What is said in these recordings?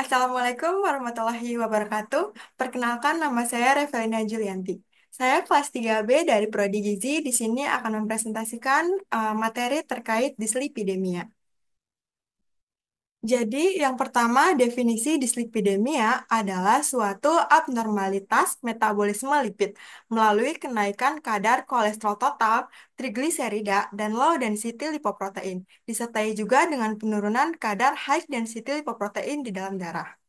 Assalamualaikum warahmatullahi wabarakatuh. Perkenalkan, nama saya Revelina Julianti. Saya kelas 3B dari Prodi Gizi. Di sini akan mempresentasikan materi terkait dislipidemia. Jadi, yang pertama, definisi dislipidemia adalah suatu abnormalitas metabolisme lipid melalui kenaikan kadar kolesterol total, trigliserida, dan low density lipoprotein, disertai juga dengan penurunan kadar high density lipoprotein di dalam darah.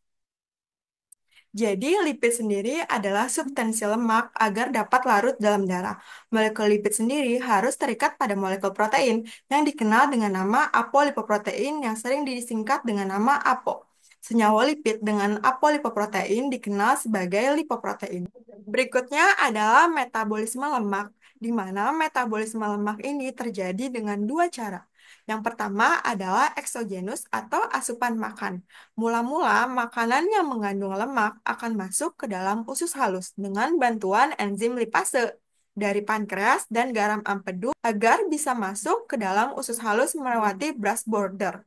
Jadi, lipid sendiri adalah substansi lemak agar dapat larut dalam darah. Molekul lipid sendiri harus terikat pada molekul protein yang dikenal dengan nama apolipoprotein yang sering disingkat dengan nama APO. Senyawa lipid dengan apolipoprotein dikenal sebagai lipoprotein. Berikutnya adalah metabolisme lemak, di mana metabolisme lemak ini terjadi dengan dua cara. Yang pertama adalah eksogenus atau asupan makan. Mula-mula, makanan yang mengandung lemak akan masuk ke dalam usus halus dengan bantuan enzim lipase dari pankreas dan garam empedu agar bisa masuk ke dalam usus halus melewati brush border.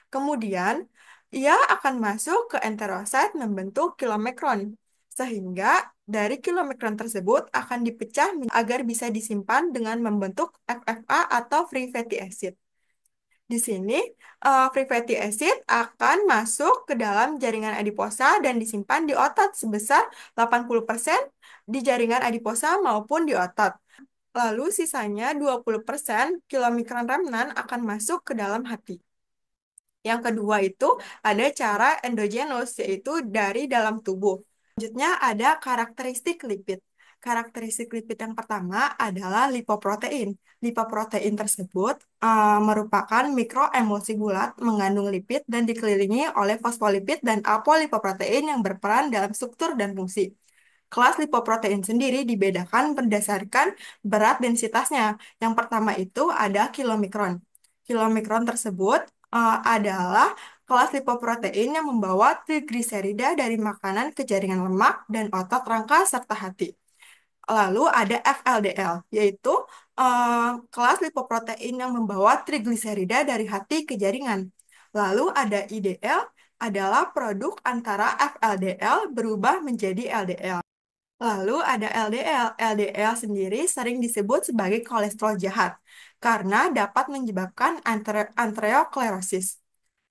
Kemudian, ia akan masuk ke enterosit membentuk kilomikron, sehingga dari kilomikron tersebut akan dipecah agar bisa disimpan dengan membentuk FFA atau free fatty acid. Di sini, free fatty acid akan masuk ke dalam jaringan adiposa dan disimpan di otot sebesar 80% di jaringan adiposa maupun di otot. Lalu sisanya 20% kilomikron remnan akan masuk ke dalam hati. Yang kedua itu ada cara endogenus, yaitu dari dalam tubuh. Selanjutnya ada karakteristik lipid. Karakteristik lipid yang pertama adalah lipoprotein. Lipoprotein tersebut merupakan mikroemulsi bulat mengandung lipid dan dikelilingi oleh fosfolipid dan apolipoprotein yang berperan dalam struktur dan fungsi. Kelas lipoprotein sendiri dibedakan berdasarkan berat densitasnya. Yang pertama itu ada kilomikron. Kilomikron tersebut adalah kelas lipoprotein yang membawa trigliserida dari makanan ke jaringan lemak dan otot rangka serta hati. Lalu ada FLDL, yaitu kelas lipoprotein yang membawa trigliserida dari hati ke jaringan. Lalu ada IDL, adalah produk antara FLDL berubah menjadi LDL. Lalu ada LDL. LDL sendiri sering disebut sebagai kolesterol jahat karena dapat menyebabkan anteroklerosis.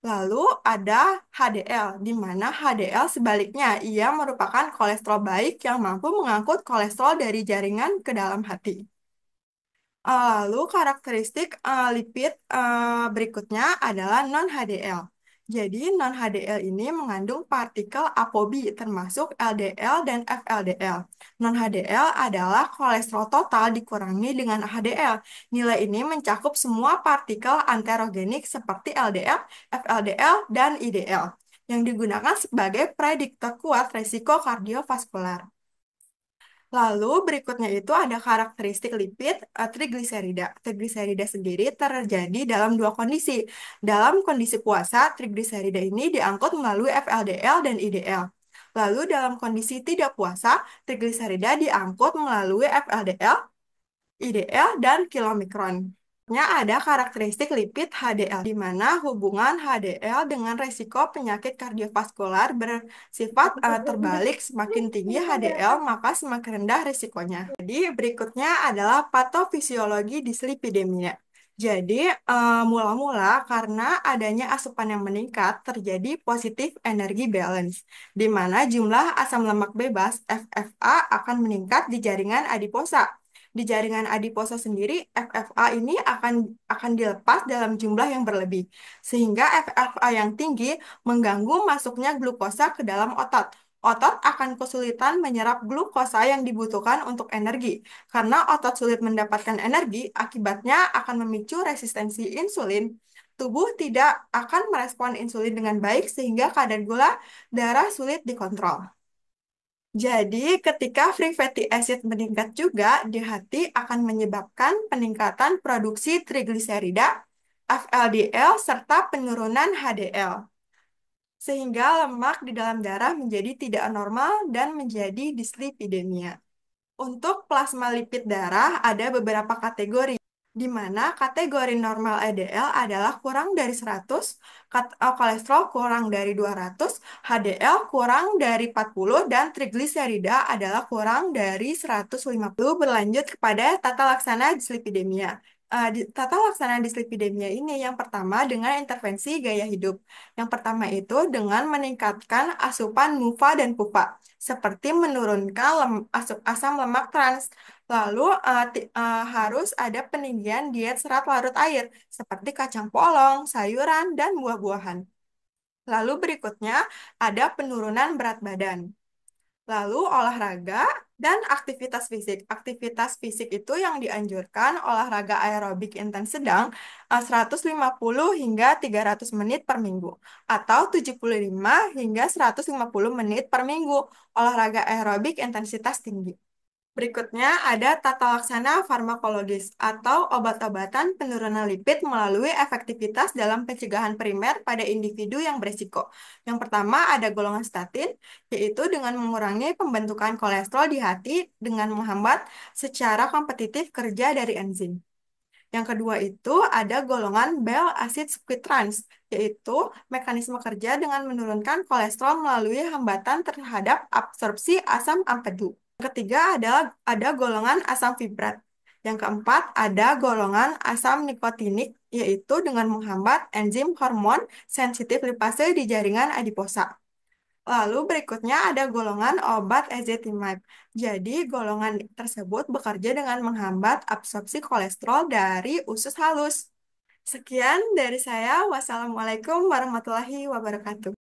Lalu ada HDL, di mana HDL sebaliknya, ia merupakan kolesterol baik yang mampu mengangkut kolesterol dari jaringan ke dalam hati. Lalu karakteristik lipid berikutnya adalah non-HDL. Jadi non-HDL ini mengandung partikel apobi termasuk LDL dan FLDL. Non-HDL adalah kolesterol total dikurangi dengan HDL. Nilai ini mencakup semua partikel anterogenik seperti LDL, FLDL, dan IDL yang digunakan sebagai prediktor kuat risiko kardiovaskular. Lalu berikutnya itu ada karakteristik lipid trigliserida. Trigliserida sendiri terjadi dalam dua kondisi. Dalam kondisi puasa, trigliserida ini diangkut melalui FLDL dan IDL. Lalu dalam kondisi tidak puasa, trigliserida diangkut melalui FLDL, IDL, dan kilomikron. Ada karakteristik lipid HDL, di mana hubungan HDL dengan resiko penyakit kardiovaskular bersifat terbalik. Semakin tinggi HDL, maka semakin rendah risikonya. Jadi, berikutnya adalah patofisiologi dislipidemia. Jadi, mula-mula karena adanya asupan yang meningkat, terjadi positif energi balance, di mana jumlah asam lemak bebas FFA akan meningkat di jaringan adiposa. Di jaringan adiposa sendiri, FFA ini akan dilepas dalam jumlah yang berlebih, sehingga FFA yang tinggi mengganggu masuknya glukosa ke dalam otot. Otot akan kesulitan menyerap glukosa yang dibutuhkan untuk energi. Karena otot sulit mendapatkan energi, akibatnya akan memicu resistensi insulin. Tubuh tidak akan merespon insulin dengan baik sehingga kadar gula darah sulit dikontrol. Jadi, ketika free fatty acid meningkat juga di hati akan menyebabkan peningkatan produksi trigliserida, FLDL, serta penurunan HDL. Sehingga lemak di dalam darah menjadi tidak normal dan menjadi dislipidemia. Untuk plasma lipid darah ada beberapa kategori, di mana kategori normal LDL adalah kurang dari 100, kolesterol kurang dari 200, HDL kurang dari 40 dan trigliserida adalah kurang dari 150. Berlanjut kepada tata laksana dislipidemia. Tata laksana dislipidemia ini yang pertama dengan intervensi gaya hidup. Yang pertama itu dengan meningkatkan asupan MUFA dan PUFA, seperti menurunkan asam lemak trans. Lalu harus ada peninggian diet serat larut air, seperti kacang polong, sayuran, dan buah-buahan. Lalu berikutnya ada penurunan berat badan. Lalu olahraga dan aktivitas fisik. Aktivitas fisik itu yang dianjurkan olahraga aerobik intens sedang 150 hingga 300 menit per minggu atau 75 hingga 150 menit per minggu olahraga aerobik intensitas tinggi. Berikutnya ada tata laksana farmakologis atau obat-obatan penurunan lipid melalui efektivitas dalam pencegahan primer pada individu yang berisiko. Yang pertama ada golongan statin, yaitu dengan mengurangi pembentukan kolesterol di hati dengan menghambat secara kompetitif kerja dari enzim. Yang kedua itu ada golongan bile acid substituents, yaitu mekanisme kerja dengan menurunkan kolesterol melalui hambatan terhadap absorpsi asam ampedu. Yang ketiga adalah ada golongan asam fibrat. Yang keempat ada golongan asam nikotinik, yaitu dengan menghambat enzim hormon sensitif lipase di jaringan adiposa. Lalu berikutnya ada golongan obat ezetimibe. Jadi golongan tersebut bekerja dengan menghambat absorpsi kolesterol dari usus halus. Sekian dari saya. Wassalamualaikum warahmatullahi wabarakatuh.